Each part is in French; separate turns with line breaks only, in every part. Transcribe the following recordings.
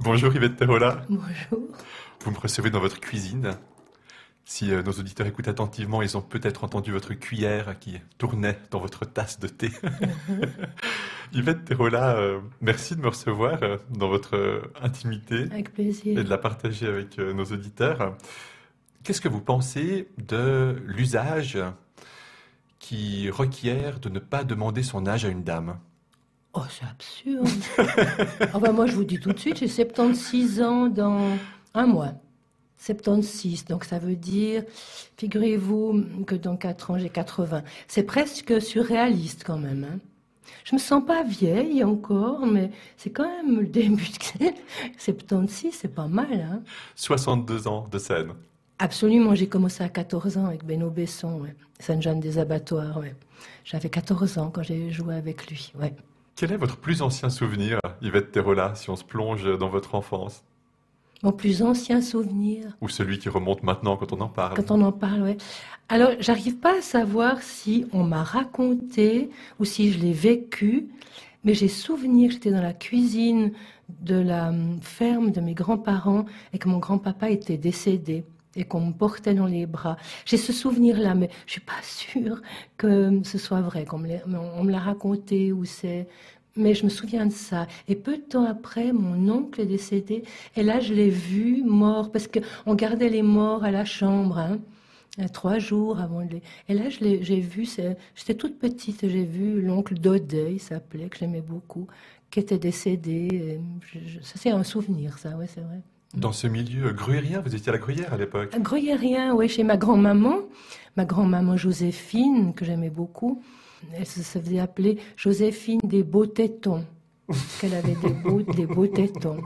Bonjour Yvette Terola,
Bonjour.
vous me recevez dans votre cuisine. Si nos auditeurs écoutent attentivement, ils ont peut-être entendu votre cuillère qui tournait dans votre tasse de thé. Yvette Terola, merci de me recevoir dans votre intimité
Avec
et
plaisir.
de la partager avec nos auditeurs. Qu'est-ce que vous pensez de l'usage qui requiert de ne pas demander son âge à une dame?
Oh, c'est absurde. Enfin, moi, je vous dis tout de suite, j'ai 76 ans dans un mois. 76, donc ça veut dire, figurez-vous que dans 4 ans, j'ai 80. C'est presque surréaliste quand même, hein. Je me sens pas vieille encore, mais c'est quand même le début de 76, c'est pas mal, hein.
62 ans de scène.
Absolument, j'ai commencé à 14 ans avec Benoît Besson, ouais. Sainte-Jeanne des Abattoirs, ouais. J'avais 14 ans quand j'ai joué avec lui, ouais.
Quel est votre plus ancien souvenir, Yvette Terola, si on se plonge dans votre enfance?
Mon plus ancien souvenir,
Ou celui qui remonte maintenant quand on en parle?
quand on en parle, ouais. Alors, j'arrive pas à savoir si on m'a raconté ou si je l'ai vécu, mais j'ai souvenir, j'étais dans la cuisine de la ferme de mes grands-parents et que mon grand-papa était décédé et qu'on me portait dans les bras. J'ai ce souvenir-là, mais je suis pas sûre que ce soit vrai, on me l'a raconté ou c'est... Mais je me souviens de ça. Et peu de temps après, mon oncle est décédé. Et là, je l'ai vu mort, parce qu'on gardait les morts à la chambre, hein, 3 jours avant de les... Et là, j'ai vu, j'étais toute petite, j'ai vu l'oncle Daudet, il s'appelait, que j'aimais beaucoup, qui était décédé. Et ça, c'est un souvenir, ça, ouais, c'est vrai.
Dans ce milieu gruyérien, vous étiez à la Gruyère à l'époque?
Un gruyérien, oui, chez ma grand-maman Joséphine, que j'aimais beaucoup. Elle se faisait appeler Joséphine des beaux tétons, parce qu'elle avait des beaux tétons.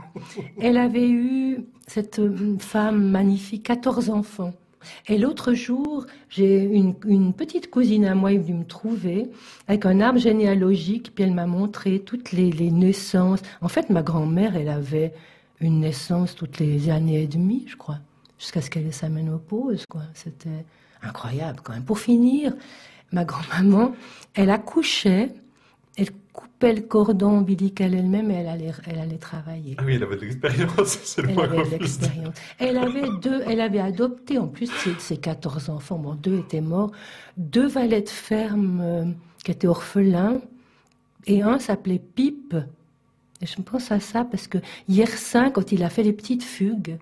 Elle avait eu, cette femme magnifique, 14 enfants. Et l'autre jour, j'ai une petite cousine à moi, elle est venue me trouver avec un arbre généalogique, puis elle m'a montré toutes les naissances. En fait, ma grand-mère, elle avait une naissance toutes les années et demie, je crois, jusqu'à ce qu'elle ait sa ménopause, quoi. C'était incroyable, quand même. Pour finir, ma grand-maman, elle accouchait, elle coupait le cordon ombilical elle-même et elle allait travailler.
Ah oui, elle avait de l'expérience, c'est le
Elle
moins
avait
qu'on
de
puisse
l'expérience. Elle avait adopté, en plus de ses 14 enfants, bon, 2 étaient morts, 2 valets de ferme qui étaient orphelins, et un s'appelait Pipe. Et je pense à ça parce que hier saint, quand il a fait les petites fugues,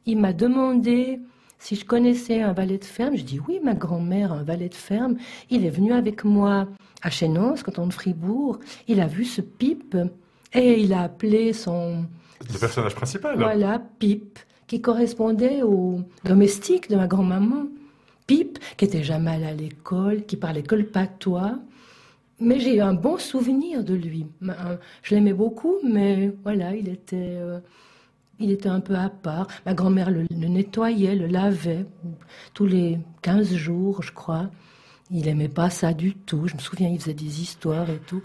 il m'a demandé si je connaissais un valet de ferme. Je dis oui, ma grand-mère, un valet de ferme. Il est venu avec moi à Chénance, canton de Fribourg. Il a vu ce Pipe et il a appelé son...
Le personnage principal.
Voilà, Pipe, qui correspondait au domestique de ma grand-maman. Pipe, qui était jamais allé à l'école, qui parlait que le patois. Mais j'ai eu un bon souvenir de lui. Je l'aimais beaucoup, mais voilà, il était un peu à part. Ma grand-mère le nettoyait, le lavait tous les 15 jours, je crois. Il aimait pas ça du tout. Je me souviens, il faisait des histoires et tout.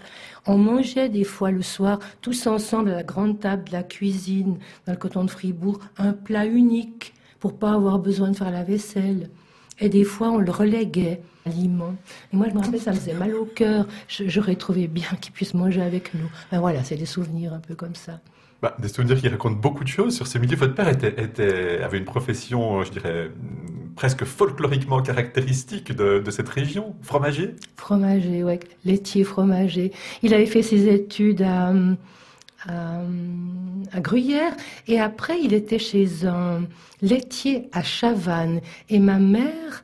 On mangeait des fois le soir, tous ensemble à la grande table de la cuisine, dans le canton de Fribourg, un plat unique pour pas avoir besoin de faire la vaisselle. Et des fois, on le reléguait aliment. Et moi, je me rappelle, ça me faisait mal au cœur. J'aurais trouvé bien qu'il puisse manger avec nous. Ben voilà, c'est des souvenirs un peu comme ça.
Bah, des souvenirs qui racontent beaucoup de choses sur ce milieu. Votre père avait une profession, je dirais, presque folkloriquement caractéristique de cette région, fromager.
Fromager, ouais, laitier fromager. Il avait fait ses études à, à Gruyère et après, il était chez un laitier à Chavannes. Et ma mère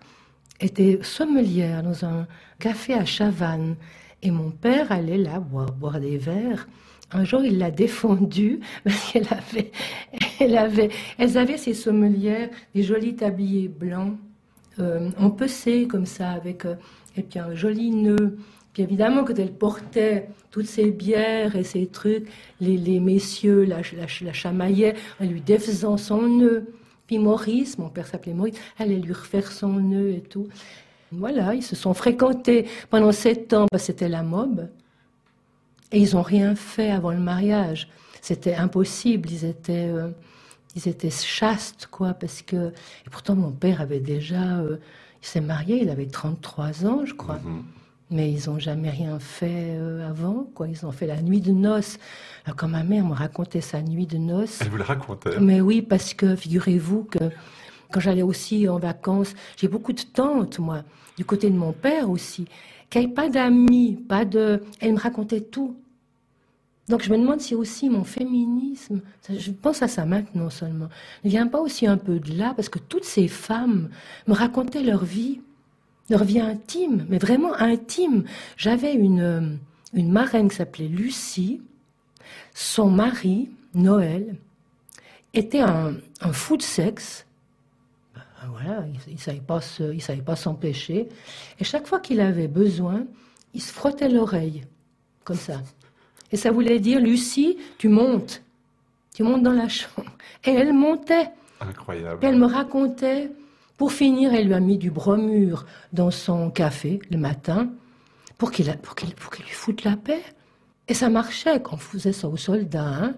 était sommelière dans un café à Chavannes. Et mon père allait là boire des verres. Un jour, il l'a défendue parce elles avaient ces sommelières, des jolis tabliers blancs, empecés comme ça, avec et puis un joli nœud. Puis évidemment, quand elle portait toutes ces bières et ces trucs, les messieurs la chamaillaient en lui défaisant son nœud. Puis Maurice, mon père s'appelait Maurice, allait lui refaire son nœud et tout. Voilà, ils se sont fréquentés pendant 7 ans, c'était la mob. Et ils n'ont rien fait avant le mariage. C'était impossible, ils étaient chastes, quoi, parce que... Et pourtant, mon père avait déjà... il s'est marié, il avait 33 ans, je crois. Mais ils n'ont jamais rien fait avant, quoi. Ils ont fait la nuit de noces. Alors, quand ma mère me racontait sa nuit de noces...
Elle vous le racontait?
Mais oui, parce que, figurez-vous que quand j'allais aussi en vacances, j'ai beaucoup de tantes, moi, du côté de mon père aussi, qui n'avaient pas d'amis, pas de... Elles me racontaient tout. Donc je me demande si aussi mon féminisme, je pense à ça maintenant seulement, ne vient pas aussi un peu de là, parce que toutes ces femmes me racontaient leur vie intime, mais vraiment intime. J'avais une marraine qui s'appelait Lucie, son mari, Noël, était un fou de sexe. Voilà, il savait pas s'empêcher. Et chaque fois qu'il avait besoin, il se frottait l'oreille, comme ça. Et ça voulait dire, Lucie, tu montes dans la chambre. Et elle montait.
Incroyable.
Et elle me racontait. Pour finir, elle lui a mis du bromure dans son café le matin pour qu'il lui foute la paix. Et ça marchait quand on faisait ça aux soldats. Hein.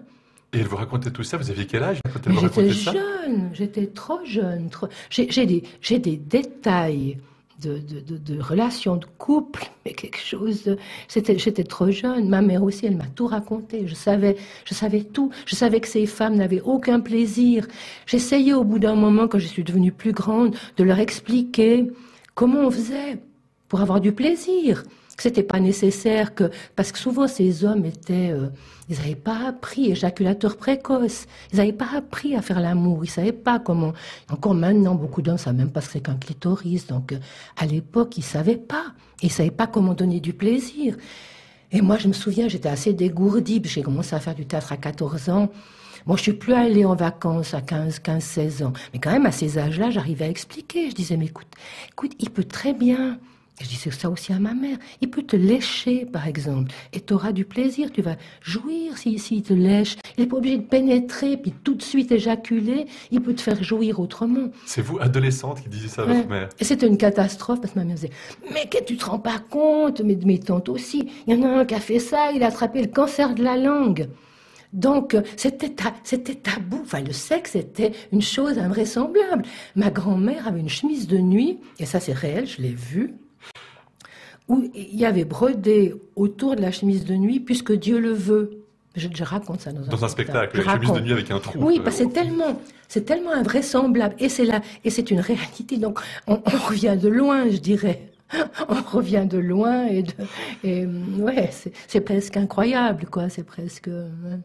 Et elle vous racontait tout ça? Vous aviez quel âge quand elle
Mais
vous racontait ça?
j'étais jeune, j'étais trop jeune. J'ai des détails de relations de couple, mais quelque chose de... J'étais trop jeune. Ma mère aussi, elle m'a tout raconté. Je savais tout. Je savais que ces femmes n'avaient aucun plaisir. J'essayais au bout d'un moment, quand je suis devenue plus grande, de leur expliquer comment on faisait pour avoir du plaisir. Que c'était pas nécessaire que... Parce que souvent, ces hommes étaient... ils n'avaient pas appris, éjaculateurs précoces. Ils n'avaient pas appris à faire l'amour. Ils ne savaient pas comment... Encore maintenant, beaucoup d'hommes ne savent même pas ce que c'est qu'un clitoris. Donc, à l'époque, ils ne savaient pas. Ils ne savaient pas comment donner du plaisir. Et moi, je me souviens, j'étais assez dégourdie. J'ai commencé à faire du théâtre à 14 ans. Moi, je suis plus allée en vacances à 15, 16 ans. Mais quand même, à ces âges-là, j'arrivais à expliquer. Je disais, mais écoute, il peut très bien... Je disais ça aussi à ma mère. Il peut te lécher, par exemple, et tu auras du plaisir. Tu vas jouir s'il te lèche. Il n'est pas obligé de pénétrer, puis tout de suite éjaculer. Il peut te faire jouir autrement.
C'est vous, adolescente, qui disiez ça à votre mère?
Et c'était une catastrophe, parce que ma mère disait, mais que tu te rends pas compte? Mais mes tantes aussi. Il y en a un qui a fait ça, il a attrapé le cancer de la langue. Donc, c'était tabou. Enfin, le sexe était une chose invraisemblable. Ma grand-mère avait une chemise de nuit, et ça c'est réel, je l'ai vu, où il y avait brodé autour de la chemise de nuit, puisque Dieu le veut. Je raconte ça dans un
spectacle. Une chemise de nuit avec un trou.
Oui, parce que c'est tellement invraisemblable. Et c'est une réalité. Donc, on revient de loin, je dirais. On revient de loin ouais, c'est presque incroyable, quoi. C'est presque... Ouais.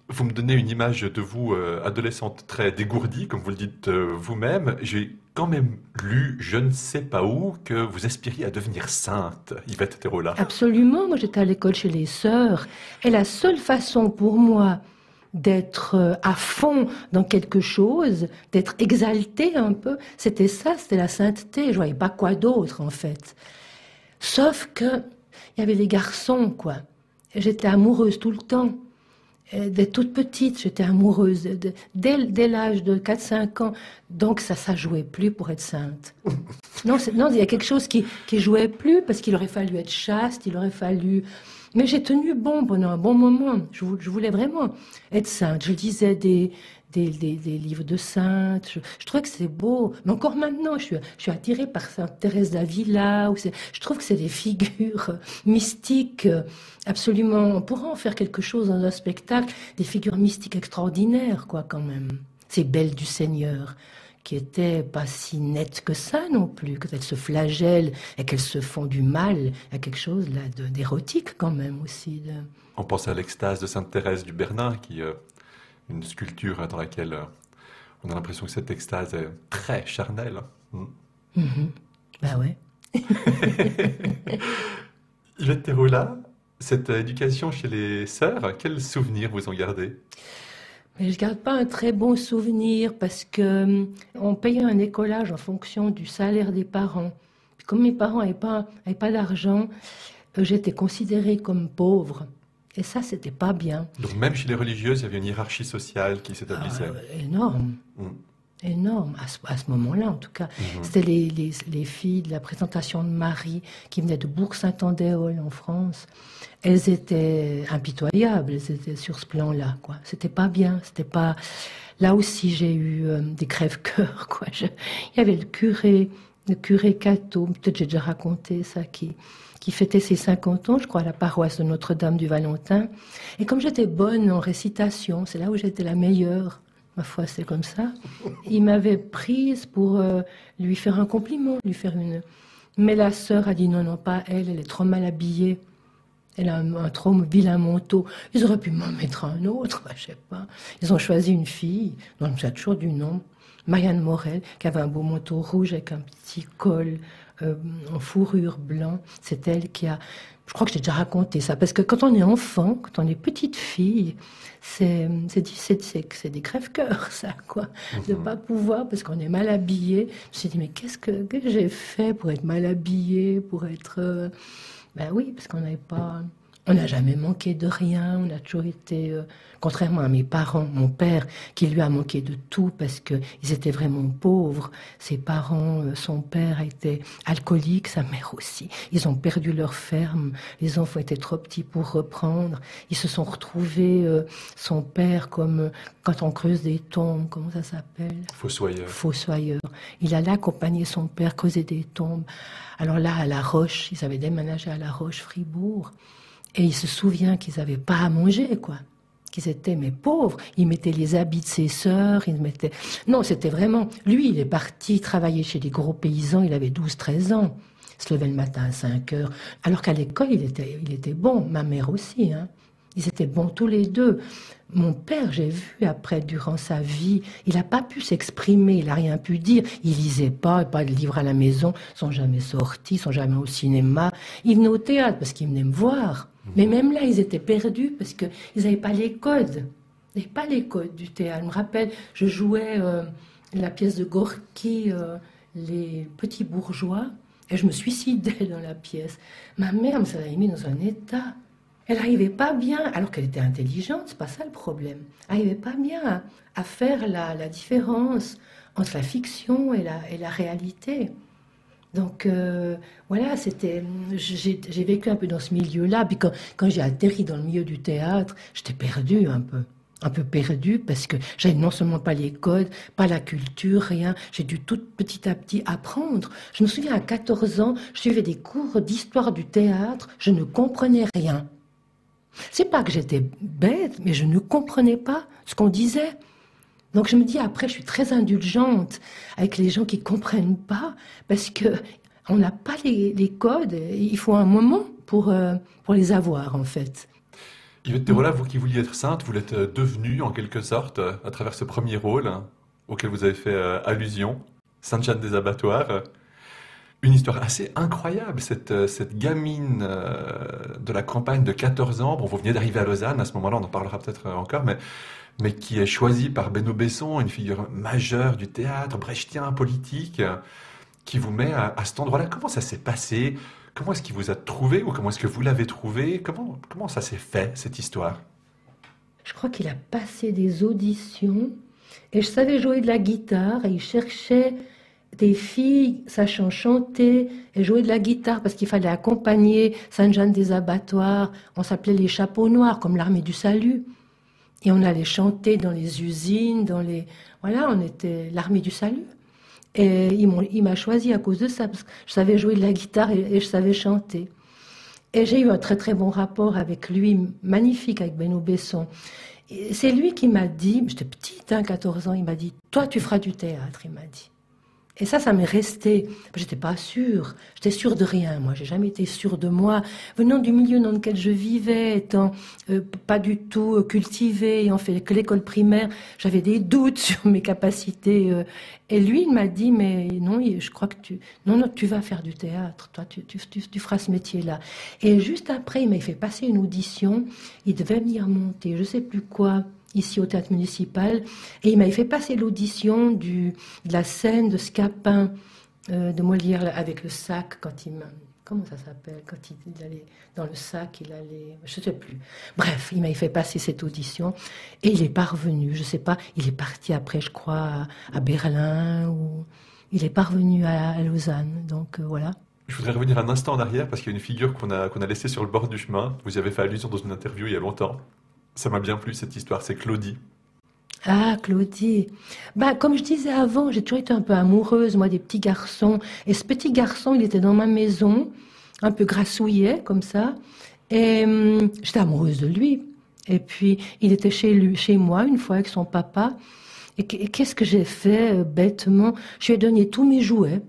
Vous me donnez une image de vous, adolescente, très dégourdie, comme vous le dites vous-même. J'ai quand même lu, je ne sais pas où, que vous aspiriez à devenir sainte, Yvette Terola.
Absolument. Moi, j'étais à l'école chez les sœurs. Et la seule façon pour moi d'être à fond dans quelque chose, d'être exaltée un peu, c'était ça, c'était la sainteté. Je voyais pas quoi d'autre, en fait. Sauf que il y avait les garçons, quoi. Et j'étais amoureuse tout le temps. Dès toute petite, j'étais amoureuse, dès l'âge de 4-5 ans. Donc ça jouait plus pour être sainte. Non, il y a quelque chose qui jouait plus, parce qu'il aurait fallu être chaste, il aurait fallu... Mais j'ai tenu bon pendant un bon moment. Je voulais vraiment être sainte. Je lisais des livres de saintes. Je trouvais que c'est beau. Mais encore maintenant, je suis attirée par Sainte Thérèse d'Avila. Je trouve que c'est des figures mystiques absolument... On pourrait en faire quelque chose dans un spectacle. Des figures mystiques extraordinaires, quoi, quand même. Ces belles du Seigneur, qui étaient pas si nettes que ça non plus, qu'elles se flagellent et qu'elles se font du mal. Il y a quelque chose là d'érotique quand même aussi.
On pense à l'extase de Sainte Thérèse du Bernin, qui une sculpture dans laquelle on a l'impression que cette extase est très charnelle.
Bah ouais.
Yvette Terola, cette éducation chez les sœurs, quels souvenirs vous en gardez?
Mais je garde pas un très bon souvenir parce que on payait un écolage en fonction du salaire des parents. Puis comme mes parents n'avaient pas d'argent, j'étais considérée comme pauvre. Et ça, c'était pas bien.
Donc même chez les religieuses, il y avait une hiérarchie sociale qui s'établissait.
Énorme. Énorme, à ce moment-là en tout cas. C'était les filles de la présentation de Marie qui venaient de Bourg-Saint-Andéol en France. Elles étaient impitoyables, elles étaient sur ce plan-là, quoi. C'était pas bien, c'était pas... Là aussi, j'ai eu des crève-cœurs, quoi. Il y avait le curé le curé Cato, peut-être j'ai déjà raconté ça, qui fêtait ses 50 ans, je crois, à la paroisse de Notre-Dame du Valentin. Et comme j'étais bonne en récitation, c'est là où j'étais la meilleure, ma foi, c'est comme ça, il m'avait prise pour lui faire un compliment, lui faire une... Mais la sœur a dit non, non, pas elle, elle est trop mal habillée. Elle a un trop vilain manteau. Ils auraient pu m'en mettre un autre, je sais pas. Ils ont choisi une fille, dont j'ai toujours du nom, Marianne Morel, qui avait un beau manteau rouge avec un petit col en fourrure blanc. C'est elle qui a... Je crois que j'ai déjà raconté ça, parce que quand on est enfant, quand on est petite fille, c'est des crève-cœurs, ça, quoi. De ne pas pouvoir, parce qu'on est mal habillé. Je me suis dit, mais qu'est-ce que j'ai fait pour être mal habillée, pour être... Ben oui, parce qu'on n'avait pas... On n'a jamais manqué de rien, on a toujours été... contrairement à mes parents, mon père, qui lui a manqué de tout parce qu'ils étaient vraiment pauvres. Ses parents, son père était alcoolique, sa mère aussi. Ils ont perdu leur ferme, les enfants étaient trop petits pour reprendre. Ils se sont retrouvés, son père, comme quand on creuse des tombes, comment ça s'appelle?
Fossoyeur.
Fossoyeur. Il allait accompagner son père creuser des tombes. Alors là, à La Roche, ils avaient déménagé à La Roche, Fribourg. Et il se souvient qu'ils n'avaient pas à manger, quoi. Qu'ils étaient, mais pauvres. Ils mettaient les habits de ses sœurs, ils mettaient... Non, c'était vraiment... Lui, il est parti travailler chez des gros paysans, il avait 12-13 ans. Il se levait le matin à 5 heures. Alors qu'à l'école, il était bon. Ma mère aussi, hein. Ils étaient bons tous les deux. Mon père, j'ai vu après, durant sa vie, il n'a pas pu s'exprimer, il n'a rien pu dire. Il lisait pas de livres à la maison, ils sont jamais sortis, ils sont jamais au cinéma. Ils venaient au théâtre parce qu'ils venaient me voir. Mais même là, ils étaient perdus parce qu'ils n'avaient pas les codes. Ils n'avaient pas les codes du théâtre. Je me rappelle, je jouais la pièce de Gorky, Les Petits Bourgeois, et je me suicidais dans la pièce. Ma mère me s'avait mis dans un état. Elle n'arrivait pas bien, alors qu'elle était intelligente, c'est pas ça le problème. Elle n'arrivait pas bien à faire la différence entre la fiction et la réalité. Donc voilà, j'ai vécu un peu dans ce milieu-là. Puis quand j'ai atterri dans le milieu du théâtre, j'étais perdue un peu perdue parce que j'avais non seulement pas les codes, pas la culture, rien. J'ai dû tout petit à petit apprendre. Je me souviens à 14 ans, je suivais des cours d'histoire du théâtre, je ne comprenais rien. C'est pas que j'étais bête, mais je ne comprenais pas ce qu'on disait. Donc je me dis, après, je suis très indulgente avec les gens qui comprennent pas, parce que on n'a pas les codes, il faut un moment pour les avoir, en fait.
Yvette Terola, vous qui vouliez être sainte, vous l'êtes devenue, en quelque sorte, à travers ce premier rôle, auquel vous avez fait allusion, Sainte Jeanne des Abattoirs. Une histoire assez incroyable, cette gamine de la campagne de 14 ans. Bon, vous venez d'arriver à Lausanne, à ce moment-là, on en parlera peut-être encore, mais qui est choisie par Benno Besson, une figure majeure du théâtre, brechtien, politique, qui vous met à cet endroit-là. Comment ça s'est passé? Comment est-ce qu'il vous a trouvé, ou comment est-ce que vous l'avez trouvé? Comment ça s'est fait, cette histoire?
Je crois qu'il a passé des auditions, et je savais jouer de la guitare, et il cherchait des filles sachant chanter et jouer de la guitare parce qu'il fallait accompagner Sainte-Jeanne des Abattoirs. On s'appelait les Chapeaux Noirs, comme l'Armée du Salut. Et on allait chanter dans les usines, Voilà, on était l'Armée du Salut. Et il m'a choisi à cause de ça, parce que je savais jouer de la guitare et je savais chanter. Et j'ai eu un très très bon rapport avec lui, magnifique, avec Benno Besson. Et c'est lui qui m'a dit, j'étais petite, 14 ans, il m'a dit « Toi, tu feras du théâtre », il m'a dit. Et ça m'est resté. J'étais pas sûre. J'étais sûre de rien, moi. J'ai jamais été sûre de moi. Venant du milieu dans lequel je vivais, étant pas du tout cultivée, ayant fait que l'école primaire, j'avais des doutes sur mes capacités. Et lui, il m'a dit, mais non, je crois que non, tu vas faire du théâtre. Toi, tu feras ce métier-là. Et juste après, il m'a fait passer une audition. Il devait venir monter, je sais plus quoi, ici au théâtre municipal, et il m'avait fait passer l'audition de la scène de Scapin de Molière avec le sac, comment ça s'appelle, quand il allait dans le sac, je ne sais plus. Bref, il m'avait fait passer cette audition, et il est pas revenu, je sais pas, il est parti après, je crois, à Berlin, ou il est pas revenu à Lausanne, donc voilà.
Je voudrais revenir un instant en arrière, parce qu'il y a une figure qu'on a laissée sur le bord du chemin. Vous y avez fait allusion dans une interview il y a longtemps. Ça m'a bien plu, cette histoire, c'est Claudie.
Ah, Claudie. Bah, comme je disais avant, j'ai toujours été un peu amoureuse, moi, des petits garçons. Et ce petit garçon, il était dans ma maison, un peu grassouillet, comme ça. Et j'étais amoureuse de lui. Et puis, il était chez lui, chez moi, une fois, avec son papa. Et qu'est-ce que j'ai fait, bêtement? Je lui ai donné tous mes jouets.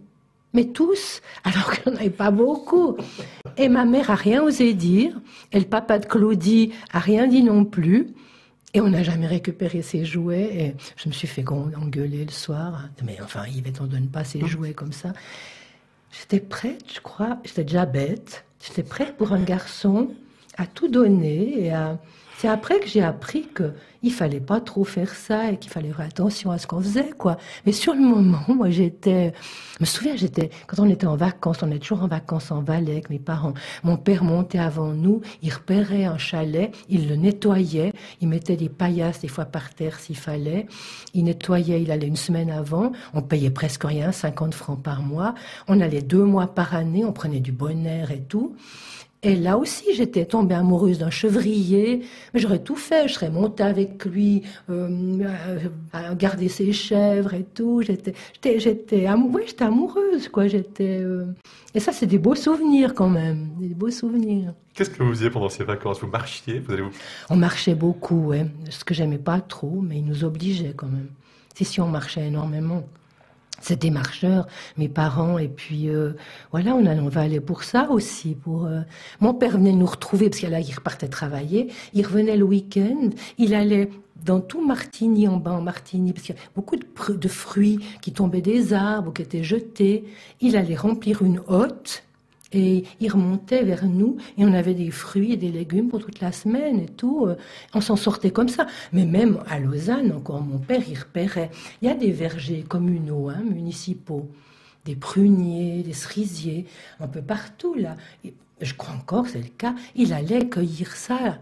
Mais tous, alors qu'il n'y en avait pas beaucoup. Et ma mère a rien osé dire. Et le papa de Claudie a rien dit non plus. Et on n'a jamais récupéré ses jouets. Et je me suis fait engueuler le soir. Mais enfin, Yves, on ne donne pas ses jouets comme ça. J'étais prête, je crois. J'étais déjà bête. J'étais prête pour un garçon à tout donner. C'est après que j'ai appris qu'il fallait pas trop faire ça et qu'il fallait faire attention à ce qu'on faisait, quoi. Mais sur le moment, moi, je me souviens, quand on était en vacances, on est toujours en vacances en Valais avec mes parents. Mon père montait avant nous, il repérait un chalet, il le nettoyait, il mettait des paillasses des fois par terre s'il fallait. Il nettoyait, il allait une semaine avant, on payait presque rien, 50 francs par mois. On allait 2 mois par année, on prenait du bon air et tout. Et là aussi, j'étais tombée amoureuse d'un chevrier, mais j'aurais tout fait. Je serais montée avec lui, à garder ses chèvres et tout. J'étais amoureuse, quoi. Et ça, c'est des beaux souvenirs quand même, des beaux souvenirs.
Qu'est-ce que vous faisiez pendant ces vacances? Vous marchiez?
On marchait beaucoup, ouais. Ce que j'aimais pas trop, mais ils nous obligeaient quand même. Si, on marchait énormément. C'était marcheurs, mes parents, et puis voilà, on va aller pour ça aussi. Mon père venait nous retrouver, parce qu'il repartait travailler, il revenait le week-end, il allait dans tout Martigny, en bas en Martigny, parce qu'il y a beaucoup de fruits qui tombaient des arbres, qui étaient jetés, il allait remplir une hotte, et il remontait vers nous, et on avait des fruits et des légumes pour toute la semaine et tout. On s'en sortait comme ça. Mais même à Lausanne, encore, mon père, il repérait. Il y a des vergers communaux, municipaux, des pruniers, des cerisiers, un peu partout, là. Et je crois encore que c'est le cas. Il allait cueillir ça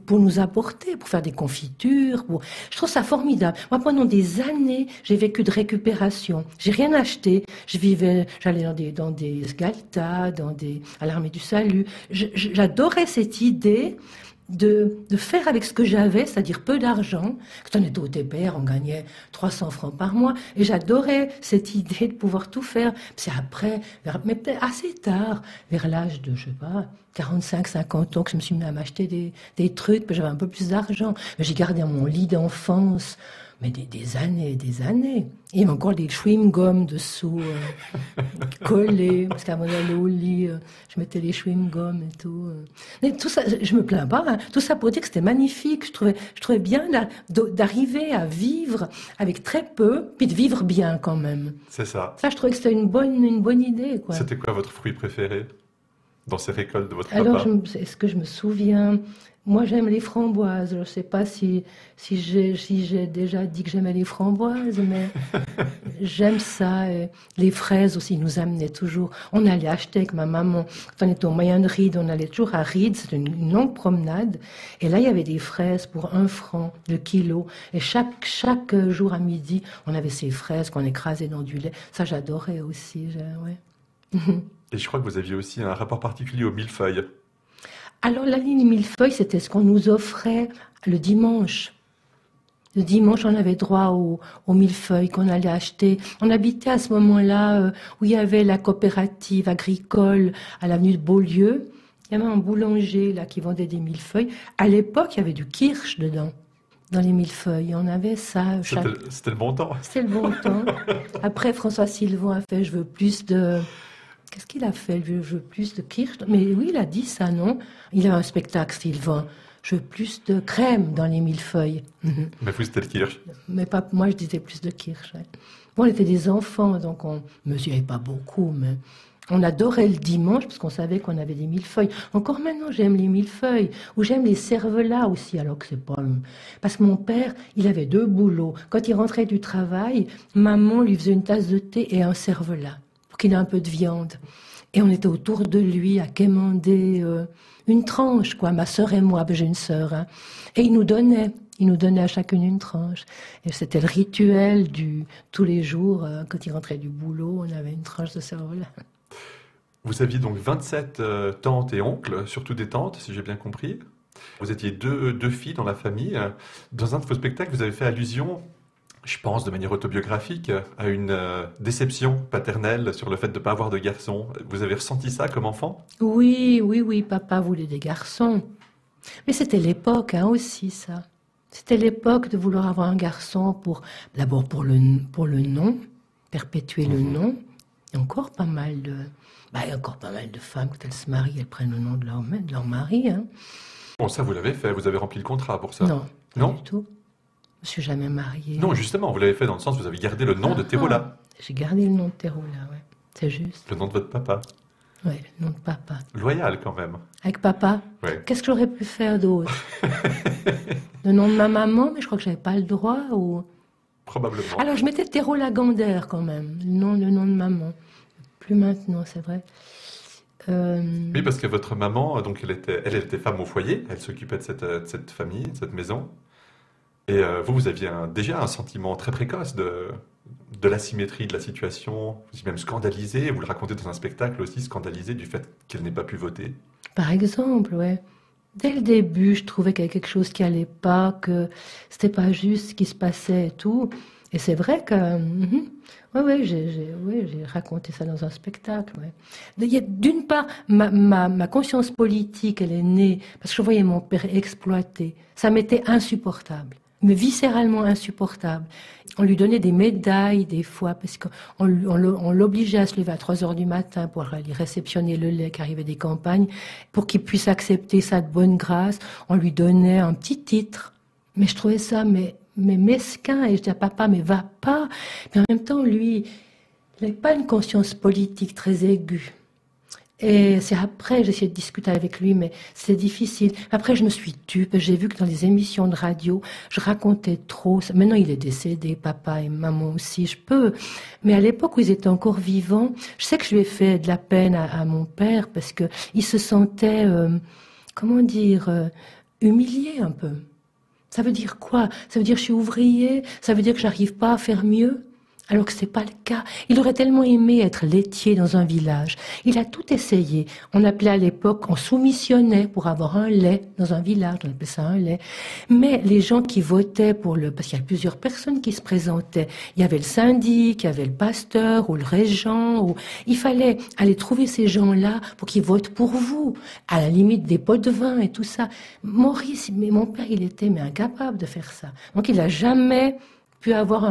pour nous apporter, pour faire des confitures. Je trouve ça formidable. Moi, pendant des années, j'ai vécu de récupération. J'ai rien acheté. J'allais dans des Galta, à l'Armée du Salut. J'adorais cette idée de faire avec ce que j'avais, c'est-à-dire peu d'argent. Quand on était au TPR, on gagnait 300 francs par mois. Et j'adorais cette idée de pouvoir tout faire. C'est après, mais peut-être assez tard, vers l'âge de, je sais pas, 45, 50 ans, que je me suis mis à m'acheter des trucs, puis j'avais un peu plus d'argent. J'ai gardé mon lit d'enfance, mais des années et des années. Et il y avait encore des chewing-gums dessous, collés, parce qu'à mon allait au lit, je mettais les chewing-gums et tout. Mais tout ça, je me plains pas, hein. Tout ça pour dire que c'était magnifique. Je trouvais bien d'arriver à vivre avec très peu, puis de vivre bien quand même.
C'est ça.
Ça, je trouvais que c'était une bonne idée, quoi.
C'était quoi votre fruit préféré dans ces récoltes de votre
Alors,
papa?
est-ce que je me souviens? Moi, j'aime les framboises. Je ne sais pas si j'ai déjà dit que j'aimais les framboises, mais j'aime ça. Et les fraises aussi, ils nous amenaient toujours. On allait acheter avec ma maman. Quand on était au moyen de Ried, on allait toujours à Ried. C'était une longue promenade. Et là, il y avait des fraises pour 1 franc le kilo. Et chaque jour à midi, on avait ces fraises qu'on écrasait dans du lait. Ça, j'adorais aussi. Ouais.
Et je crois que vous aviez aussi un rapport particulier au millefeuille.
Alors, la ligne millefeuille, c'était ce qu'on nous offrait le dimanche. Le dimanche, on avait droit aux millefeuilles qu'on allait acheter. On habitait à ce moment-là où il y avait la coopérative agricole à l'avenue de Beaulieu. Il y avait un boulanger là qui vendait des millefeuilles. À l'époque, il y avait du kirsch dedans, dans les millefeuilles. On avait ça.
C'était le bon temps.
C'était le bon temps. Après, François Sylvain a fait « Je veux plus de... » Qu'est-ce qu'il a fait? Je veux plus de kirsch. Mais oui, il a dit ça, non? Il a un spectacle, Sylvain. Je veux plus de crème dans les millefeuilles.
Mais vous, c'était le kirsch.
Mais pas, moi, je disais plus de kirsch. Ouais. Bon, on était des enfants, donc on ne mesurait pas beaucoup, mais on adorait le dimanche parce qu'on savait qu'on avait des millefeuilles. Encore maintenant, j'aime les millefeuilles. Ou j'aime les cervelas aussi, alors que c'est pas... Parce que mon père, il avait 2 boulots. Quand il rentrait du travail, maman lui faisait une tasse de thé et un cervelas, qu'il ait un peu de viande. Et on était autour de lui à quémander une tranche, quoi. Ma sœur et moi, j'ai une sœur. Hein. Et il nous donnait à chacune une tranche. Et c'était le rituel tous les jours, quand il rentrait du boulot, on avait une tranche de cervelas.
Vous aviez donc 27 tantes et oncles, surtout des tantes, si j'ai bien compris. Vous étiez deux filles dans la famille. Dans un de vos spectacles, vous avez fait allusion, je pense de manière autobiographique, à une déception paternelle sur le fait de ne pas avoir de garçon. Vous avez ressenti ça comme enfant?
Oui, oui, oui, papa voulait des garçons. Mais c'était l'époque hein, aussi, ça. C'était l'époque de vouloir avoir un garçon d'abord pour le nom, perpétuer le nom. Il y a encore pas mal de, il y a encore pas mal de femmes, quand elles se marient, elles prennent le nom de leur mari. Hein.
Bon, ça, vous l'avez fait, vous avez rempli le contrat pour ça.
Non, pas
Non?
du tout. Je me suis jamais mariée.
Non, justement, vous l'avez fait dans le sens où vous avez gardé le nom de Terola,
J'ai gardé le nom de Terola, ouais. C'est juste.
le nom de votre papa.
Ouais, le nom de papa.
Loyal quand même.
Avec papa,
Ouais.
qu'est-ce que j'aurais pu faire d'autre? Le nom de ma maman, mais je crois que j'avais pas le droit. Ou...
Probablement.
Alors je mettais Terola Gander quand même, le nom de maman. Plus maintenant, c'est vrai.
Oui, parce que votre maman, donc elle était femme au foyer, elle s'occupait de cette famille, de cette maison. Et vous aviez déjà un sentiment très précoce de l'asymétrie de la situation. Vous êtes même scandalisé, vous le racontez dans un spectacle aussi, scandalisé du fait qu'elle n'ait pas pu voter.
Par exemple, ouais. Dès le début, je trouvais qu'il y avait quelque chose qui allait pas, que c'était pas juste ce qui se passait et tout. Et c'est vrai que, ouais, j'ai raconté ça dans un spectacle. Ouais. D'une part, ma conscience politique, elle est née parce que je voyais mon père exploité. Ça m'était insupportable, mais viscéralement insupportable. On lui donnait des médailles des fois parce qu'on l'obligeait à se lever à 3 heures du matin pour aller réceptionner le lait qui arrivait des campagnes. Pour qu'il puisse accepter ça de bonne grâce, on lui donnait un petit titre. Mais je trouvais ça mais mesquin, et je disais à papa, mais va pas. Mais en même temps, lui, il n'avait pas une conscience politique très aiguë. Et c'est après, j'ai essayé de discuter avec lui, mais c'est difficile. Après, je me suis tue, parce que j'ai vu que dans les émissions de radio, je racontais trop. Maintenant, il est décédé, papa et maman aussi, je peux. Mais à l'époque où ils étaient encore vivants, je sais que je lui ai fait de la peine à mon père, parce que il se sentait, humilié un peu. Ça veut dire quoi? Ça veut dire que je suis ouvrier? Ça veut dire que j'arrive pas à faire mieux? Alors que c'est pas le cas. Il aurait tellement aimé être laitier dans un village. Il a tout essayé. On appelait à l'époque, on soumissionnait pour avoir un lait dans un village. On appelait ça un lait. Mais les gens qui votaient parce qu'il y a plusieurs personnes qui se présentaient. Il y avait le syndic, il y avait le pasteur ou le régent. Il fallait aller trouver ces gens-là pour qu'ils votent pour vous. À la limite des pots de vin et tout ça. Maurice, mais mon père, il était incapable de faire ça. Donc il a jamais pu avoir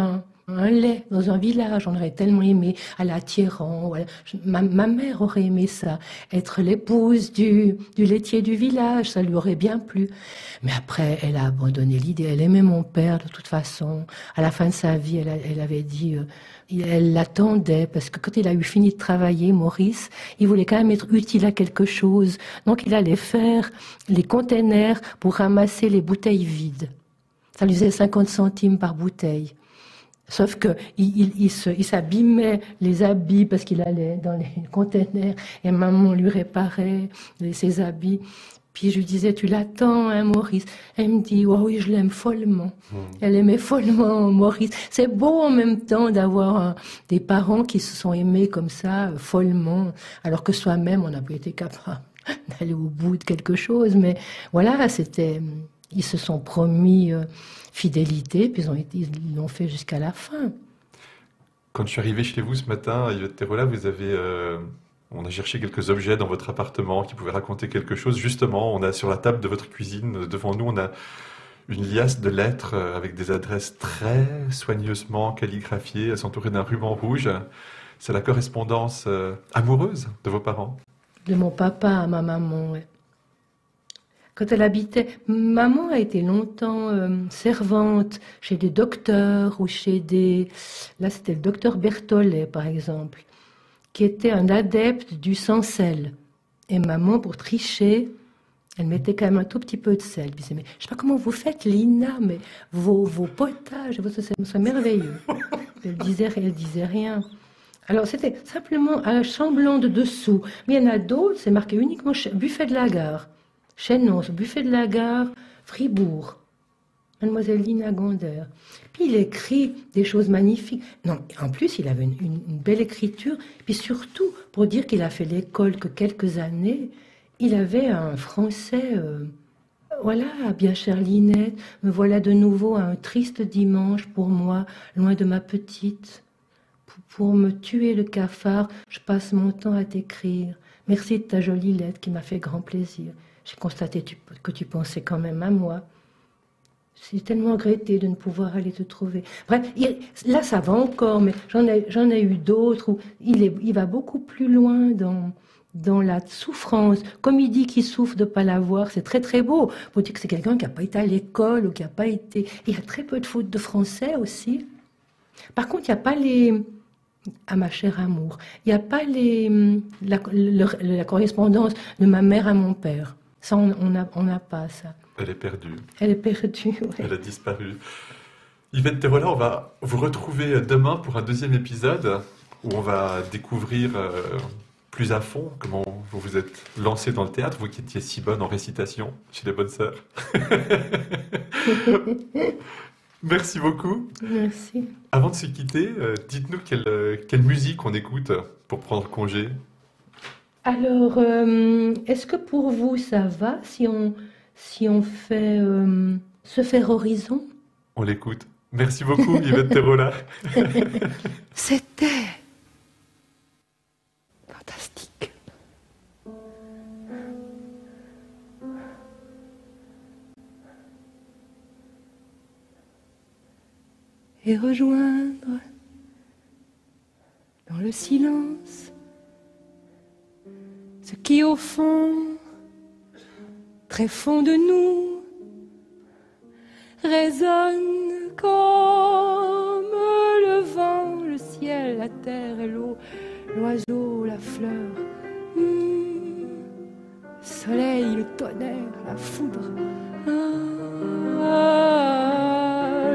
un lait dans un village, on aurait tellement aimé aller à Thieran. Voilà. Ma mère aurait aimé ça, être l'épouse du laitier du village, ça lui aurait bien plu. Mais après, elle a abandonné l'idée. Elle aimait mon père de toute façon. À la fin de sa vie, elle avait dit, elle l'attendait parce que quand il a eu fini de travailler, Maurice, il voulait quand même être utile à quelque chose. Donc il allait faire les containers pour ramasser les bouteilles vides. Ça lui faisait 50 centimes par bouteille. Sauf que il s'abîmait les habits parce qu'il allait dans les containers et maman lui réparait ses habits. Puis je lui disais, tu l'attends, hein, Maurice? Elle me dit, oh oui, je l'aime follement. Elle aimait follement Maurice. C'est beau en même temps d'avoir des parents qui se sont aimés comme ça, follement, alors que soi-même, on n'a pas été capable d'aller au bout de quelque chose. Mais voilà, ils se sont promis fidélité, puis ils l'ont fait jusqu'à la fin.
Quand je suis arrivé chez vous ce matin, Yvette Terola, on a cherché quelques objets dans votre appartement qui pouvaient raconter quelque chose. Justement, on a sur la table de votre cuisine, devant nous, on a une liasse de lettres avec des adresses très soigneusement calligraphiées. Elles sont entourées d'un ruban rouge. C'est la correspondance amoureuse de vos parents?
De mon papa à ma maman, ouais. Quand elle habitait, maman a été longtemps servante chez des docteurs ou là c'était le docteur Berthollet par exemple, qui était un adepte du sans sel. Et maman, pour tricher, elle mettait quand même un tout petit peu de sel. Puis elle disait, mais je sais pas comment vous faites, Lina, mais vos potages, c'est merveilleux. Elle disait rien. Alors c'était simplement un semblant de dessous. Mais il y en a d'autres, c'est marqué uniquement buffet de la gare. Chénonce, buffet de la gare, Fribourg, Mademoiselle Lina Gander. Puis il écrit des choses magnifiques. Non, en plus, il avait une belle écriture. Puis surtout, pour dire qu'il a fait l'école que quelques années, il avait un français Voilà, bien chère Linette, me voilà de nouveau à un triste dimanche pour moi, loin de ma petite. Pour me tuer le cafard, je passe mon temps à t'écrire. Merci de ta jolie lettre qui m'a fait grand plaisir. J'ai constaté que tu pensais quand même à moi. J'ai tellement regretté de ne pouvoir aller te trouver. Bref, là ça va encore, mais j'en ai eu d'autres où il va beaucoup plus loin dans la souffrance. Comme il dit qu'il souffre de ne pas l'avoir, c'est très très beau. Pour dire que c'est quelqu'un qui n'a pas été à l'école ou qui n'a pas été... Il y a très peu de fautes de français aussi. Par contre, il n'y a pas les... À ma chère amour, il n'y a pas la correspondance de ma mère à mon père. Ça, on n'a pas ça.
Elle est perdue.
Elle est perdue, ouais.
Elle a disparu. Yvette Terola, on va vous retrouver demain pour un deuxième épisode où on va découvrir plus à fond comment vous vous êtes lancée dans le théâtre, vous qui étiez si bonne en récitation chez les bonnes sœurs. Merci beaucoup.
Merci.
Avant de se quitter, dites-nous quelle musique on écoute pour prendre congé.
Alors, est-ce que pour vous ça va si on fait Se faire horizon?
On l'écoute. Merci beaucoup, Yvette Terola.
C'était fantastique. Et rejoindre dans le silence ce qui au fond, très fond de nous, résonne comme le vent, le ciel, la terre et l'eau, l'oiseau, la fleur, le soleil, le tonnerre, la foudre,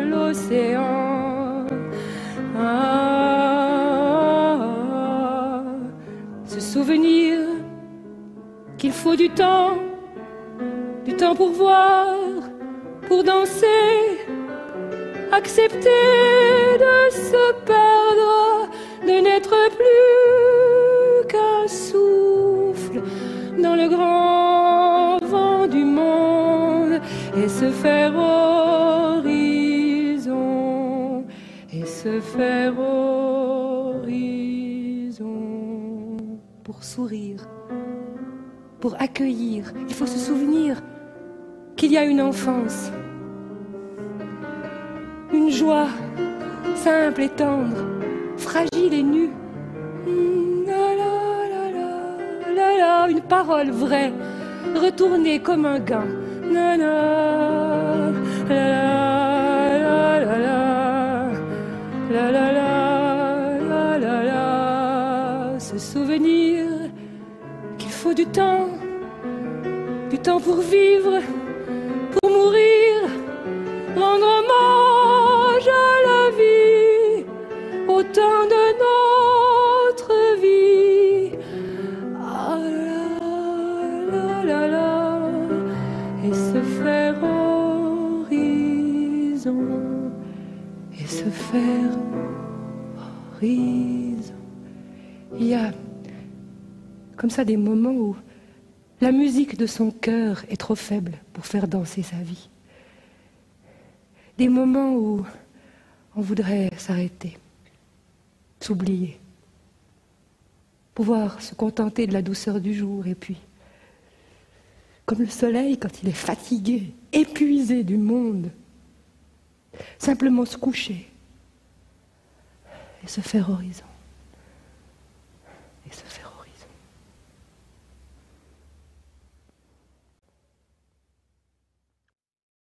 l'océan, ce souvenir qu'il faut du temps pour voir, pour danser, accepter de se perdre, de n'être plus qu'un souffle dans le grand vent du monde et se faire horizon, et se faire horizon pour sourire. Pour accueillir, il faut se souvenir qu'il y a une enfance, une joie simple et tendre, fragile et nue, une parole vraie, retournée comme un gant, ce souvenir qu'il faut du temps pour vivre, pour mourir, rendre hommage à la vie, au temps de notre vie. Ah là, et se faire horizon, et se faire horizon. Il y a comme ça des moments où la musique de son cœur est trop faible pour faire danser sa vie. Des moments où on voudrait s'arrêter, s'oublier, pouvoir se contenter de la douceur du jour et puis, comme le soleil quand il est fatigué, épuisé du monde, simplement se coucher et se faire horizon. Et se faire